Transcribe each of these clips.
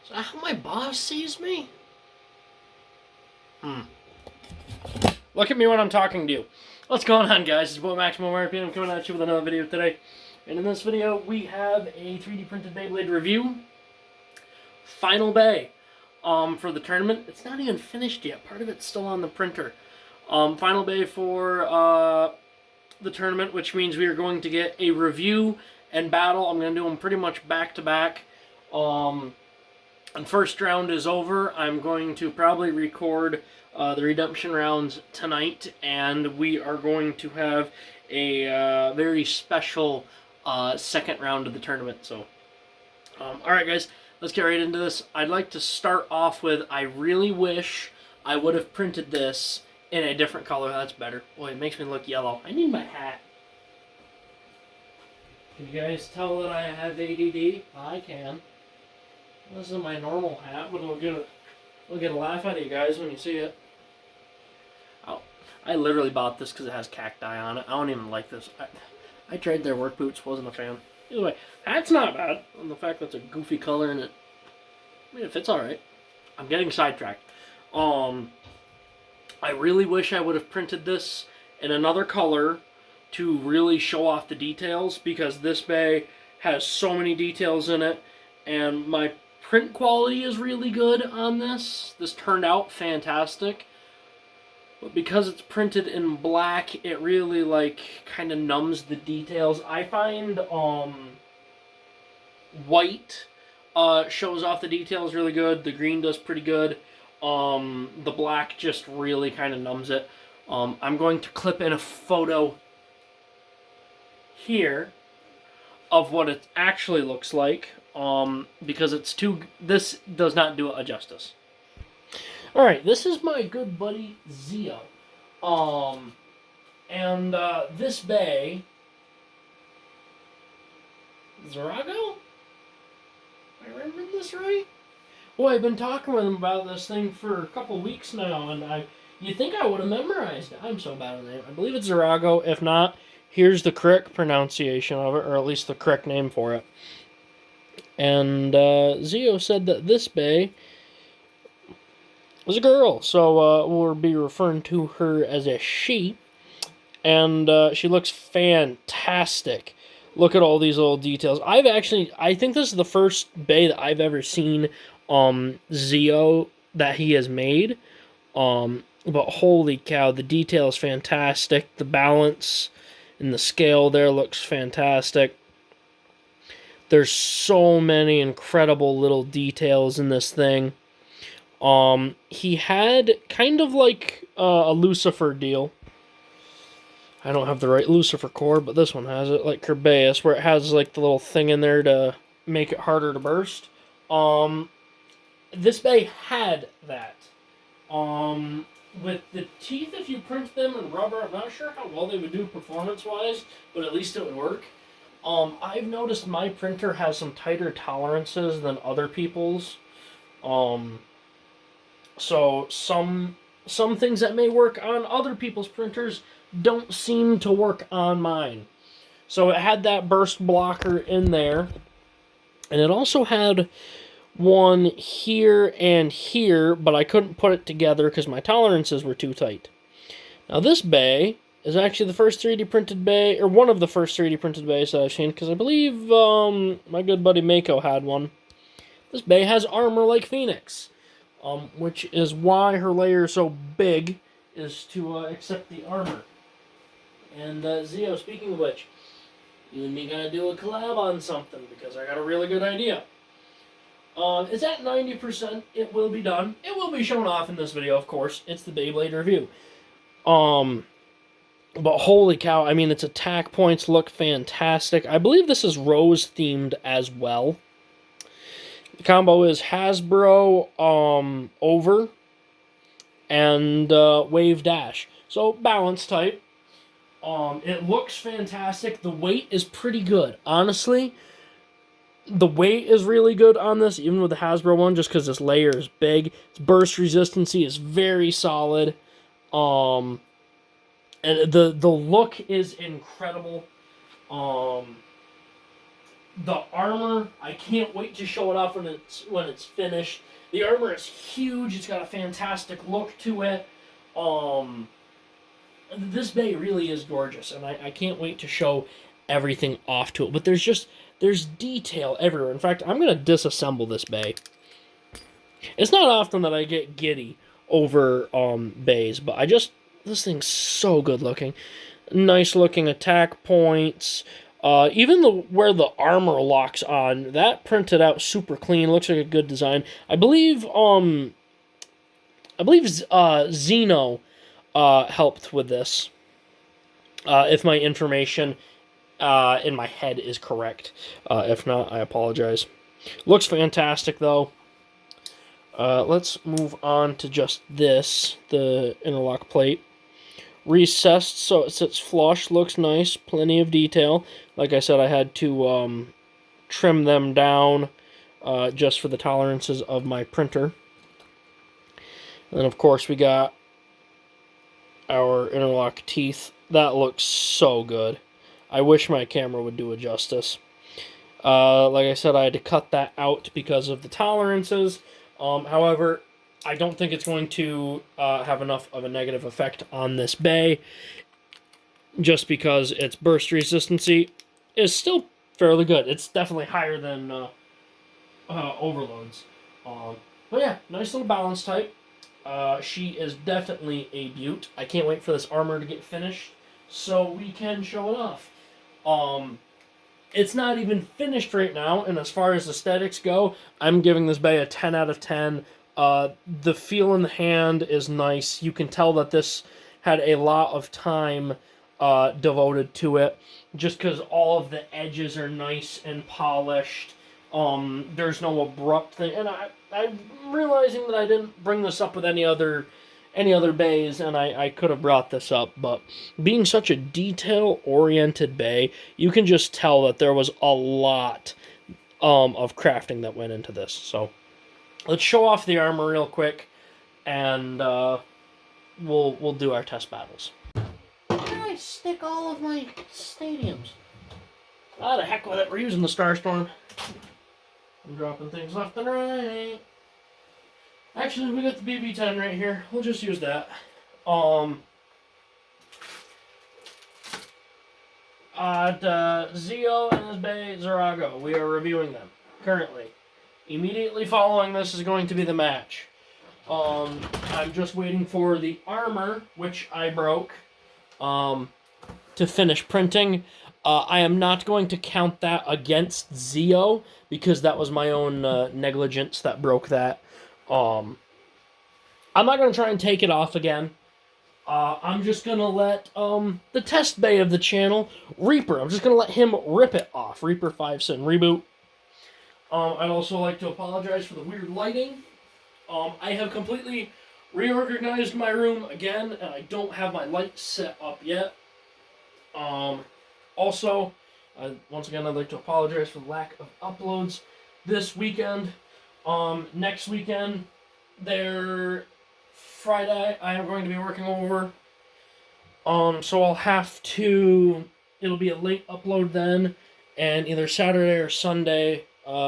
Is that how my boss sees me? Look at me when I'm talking to you. What's going on, guys? It's Boy Maximum RP. I'm coming at you with another video today. And in this video, we have a 3D printed Beyblade review. Final bay for the tournament. It's not even finished yet. Part of it's still on the printer. Final bay for the tournament, which means we are going to get a review and battle. I'm going to do them pretty much back to back. And first round is over. I'm going to probably record the redemption rounds tonight, and we are going to have a very special second round of the tournament. So, alright guys, let's get right into this. I'd like to start off with, I really wish I would have printed this in a different color. That's better. Boy, it makes me look yellow. I need my hat. Can you guys tell that I have ADD? I can. This is my normal hat, but we'll get a laugh out of you guys when you see it. Oh, I literally bought this because it has cacti on it. I don't even like this. I tried their work boots, wasn't a fan. Either way, that's not bad. And the fact that it's a goofy color in it, I mean, it fits alright. I'm getting sidetracked. I really wish I would have printed this in another color to really show off the details, because this bay has so many details in it, and my print quality is really good on this. This turned out fantastic. But because it's printed in black, it really, like, kind of numbs the details. I find white shows off the details really good. The green does pretty good. The black just really kind of numbs it. I'm going to clip in a photo here of what it actually looks like. Because this does not do it justice. Alright, this is my good buddy Zio. This bay, Zarago? Am I remembering this right? Boy, I've been talking with him about this thing for a couple weeks now, and you'd think I would have memorized it. I'm so bad at the name. I believe it's Zarago. If not, here's the correct pronunciation of it, or at least the correct name for it. And Zio said that this bay was a girl, so we'll be referring to her as a she. And she looks fantastic. Look at all these little details. I think this is the first bay that I've ever seen Zio that he has made. But holy cow, the detail is fantastic. The balance and the scale there looks fantastic. There's so many incredible little details in this thing. He had kind of like a Lucifer deal. I don't have the right Lucifer core, but this one has it, like Kerbeus, where it has like the little thing in there to make it harder to burst. This bay had that. With the teeth, if you print them in rubber, I'm not sure how well they would do performance-wise, but at least it would work. I've noticed my printer has some tighter tolerances than other people's. So some things that may work on other people's printers don't seem to work on mine. So it had that burst blocker in there. And it also had one here and here, but I couldn't put it together because my tolerances were too tight. Now this bay is actually the first 3D printed bay, or one of the first 3D printed bays that I've seen, because I believe my good buddy Mako had one. This bay has armor like Phoenix, which is why her layer is so big, is to accept the armor. And Zio, speaking of which, you and me gotta do a collab on something, because I got a really good idea. It's at 90%. It will be done. It will be shown off in this video, of course. It's the Beyblade review. But holy cow, I mean, its attack points look fantastic. I believe this is Rose-themed as well. The combo is Hasbro, Over, and Wave Dash. So, balance type. It looks fantastic. The weight is pretty good. Honestly, the weight is really good on this, even with the Hasbro one, just because this layer is big. Its burst resistancy is very solid. And the look is incredible. The armor, I can't wait to show it off when it's finished. The armor is huge. It's got a fantastic look to it. This bay really is gorgeous, and I can't wait to show everything off to it. But there's detail everywhere. In fact, I'm gonna disassemble this bay. It's not often that I get giddy over bays, but this thing's so good looking. Nice looking attack points. Even where the armor locks on, that printed out super clean. Looks like a good design. I believe Xeno helped with this. If my information in my head is correct. If not, I apologize. Looks fantastic though. Let's move on to just this, the interlock plate. Recessed so it sits flush, looks nice, plenty of detail. Like I said, I had to trim them down just for the tolerances of my printer. And then of course we got our interlock teeth. That looks so good. I wish my camera would do it justice. Like I said, I had to cut that out because of the tolerances. However, I don't think it's going to have enough of a negative effect on this bay, just because its burst resistancy is still fairly good. It's definitely higher than Overload's. But yeah, nice little balance type. She is definitely a beaut. I can't wait for this armor to get finished so we can show it off. It's not even finished right now, and as far as aesthetics go, I'm giving this bay a 10 out of 10. The feel in the hand is nice. You can tell that this had a lot of time devoted to it, just because all of the edges are nice and polished. There's no abrupt thing, and I'm realizing that I didn't bring this up with any other bays, and I could have brought this up, but being such a detail-oriented bay, you can just tell that there was a lot of crafting that went into this. So let's show off the armor real quick, and we'll do our test battles. Where did I stick all of my stadiums? Ah, the heck with it. We're using the Starstorm. I'm dropping things left and right. Actually, we got the BB-10 right here. We'll just use that. Zio and his bay Zarago. We are reviewing them currently. Immediately following this is going to be the match. I'm just waiting for the armor, which I broke, to finish printing. I am not going to count that against Zio because that was my own negligence that broke that. I'm not going to try and take it off again. I'm just going to let the test bay of the channel, Reaper, I'm just going to let him rip it off. Reaper 5 Sin Reboot. I'd also like to apologize for the weird lighting. I have completely reorganized my room again, and I don't have my lights set up yet. Also, once again, I'd like to apologize for the lack of uploads this weekend. Next weekend, Friday, I am going to be working over. So I'll have to, it'll be a late upload then, and either Saturday or Sunday,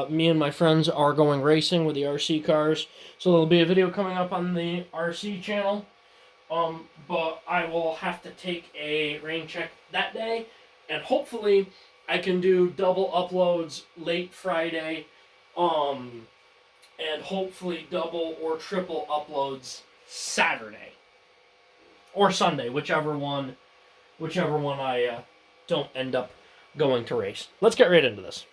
me and my friends are going racing with the RC cars. So there'll be a video coming up on the RC channel. But I will have to take a rain check that day, and hopefully I can do double uploads late Friday, and hopefully double or triple uploads Saturday or Sunday, whichever one I don't end up going to race. Let's get right into this.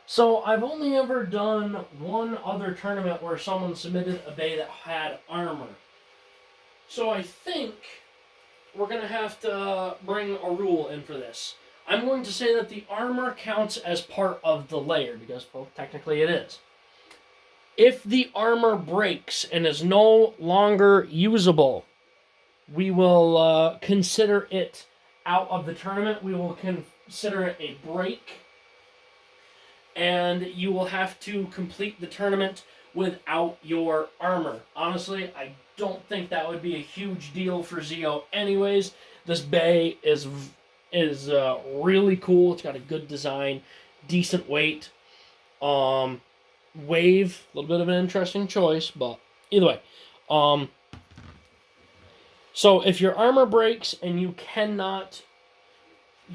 So I've only ever done one other tournament where someone submitted a bay that had armor. So I think we're going to have to bring a rule in for this. I'm going to say that the armor counts as part of the layer, because, well, technically it is. If the armor breaks and is no longer usable, we will consider it out of the tournament. We will consider it a break, and you will have to complete the tournament without your armor. Honestly, I don't think that would be a huge deal for Zio anyways. This bay is really cool. It's got a good design. decent weight. Wave, a little bit of an interesting choice, but either way. So if your armor breaks and you cannot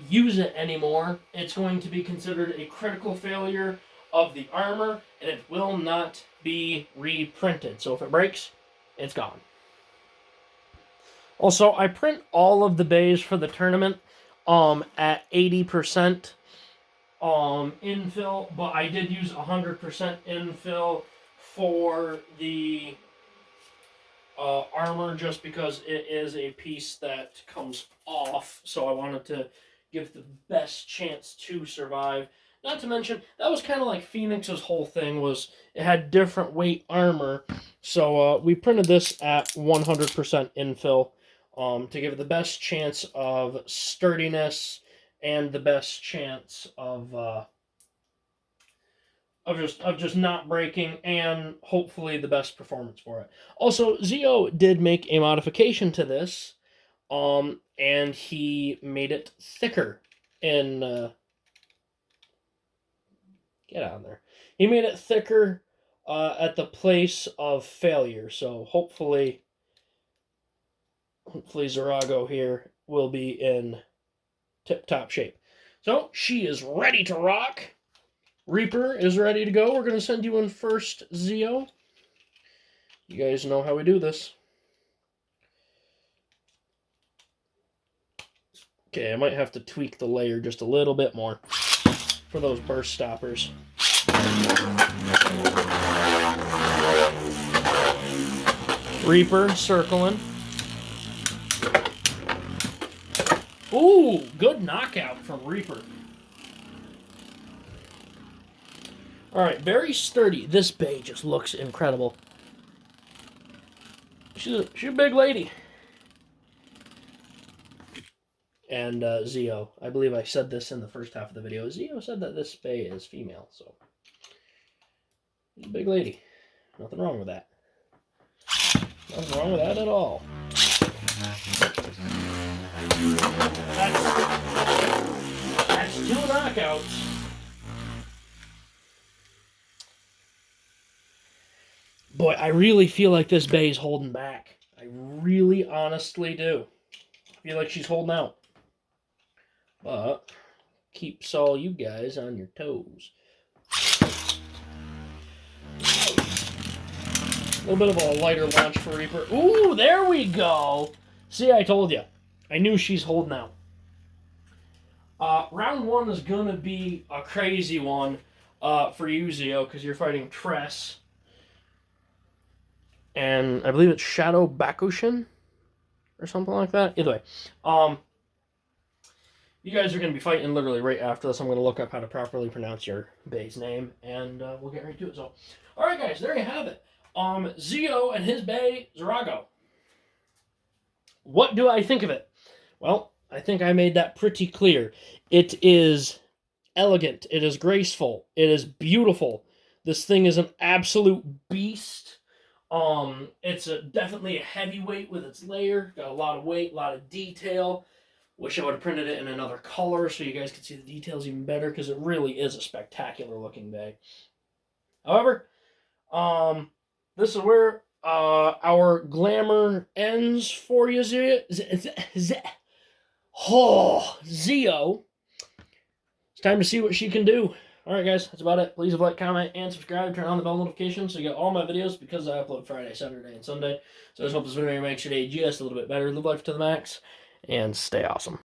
use it anymore, it's going to be considered a critical failure of the armor, and it will not be reprinted. So if it breaks, it's gone. Also, I print all of the bays for the tournament at 80% infill, but I did use 100% infill for the armor just because it is a piece that comes off, so I wanted to give the best chance to survive. Not to mention, that was kind of like Phoenix's whole thing, was it had different weight armor, so we printed this at 100% infill to give it the best chance of sturdiness and the best chance of just not breaking, and hopefully the best performance for it. Also, Zio did make a modification to this, and he made it thicker in get out of there. He made it thicker at the place of failure, so hopefully Zorago here will be in tip-top shape. So, she is ready to rock. Reaper is ready to go. We're going to send you in first, Zio. You guys know how we do this. Okay, I might have to tweak the layer just a little bit more for those burst stoppers. Reaper circling. Ooh, good knockout from Reaper. Alright, very sturdy. This bay just looks incredible. She's a big lady. And Zio, I believe I said this in the first half of the video. Zio said that this bay is female, so she's a big lady. Nothing wrong with that. Nothing wrong with that at all. That's 2 knockouts. Boy, I really feel like this bay is holding back. I really honestly do. I feel like she's holding out. But keeps all you guys on your toes. A little bit of a lighter launch for Reaper. Ooh, there we go. See, I told you. I knew she's holding out. Round 1 is going to be a crazy one for you, Zio, because you're fighting Tress. And I believe it's Shadow Bakushin or something like that. Either way. You guys are going to be fighting literally right after this. I'm going to look up how to properly pronounce your bay's name, and we'll get right to it. So, alright guys, there you have it. Zio and his bay, Zorago. What do I think of it? Well, I think I made that pretty clear. It is elegant. It is graceful. It is beautiful. This thing is an absolute beast. It's definitely a heavyweight with its layer. Got a lot of weight, a lot of detail. Wish I would have printed it in another color so you guys could see the details even better, because it really is a spectacular looking bag. However, this is where our glamour ends for you, Zio. Zio. It's time to see what she can do. Alright guys, that's about it. Please like, comment, and subscribe. Turn on the bell notifications so you get all my videos, because I upload Friday, Saturday, and Sunday. So I just hope this video makes your day just a little bit better. Live life to the max, and stay awesome.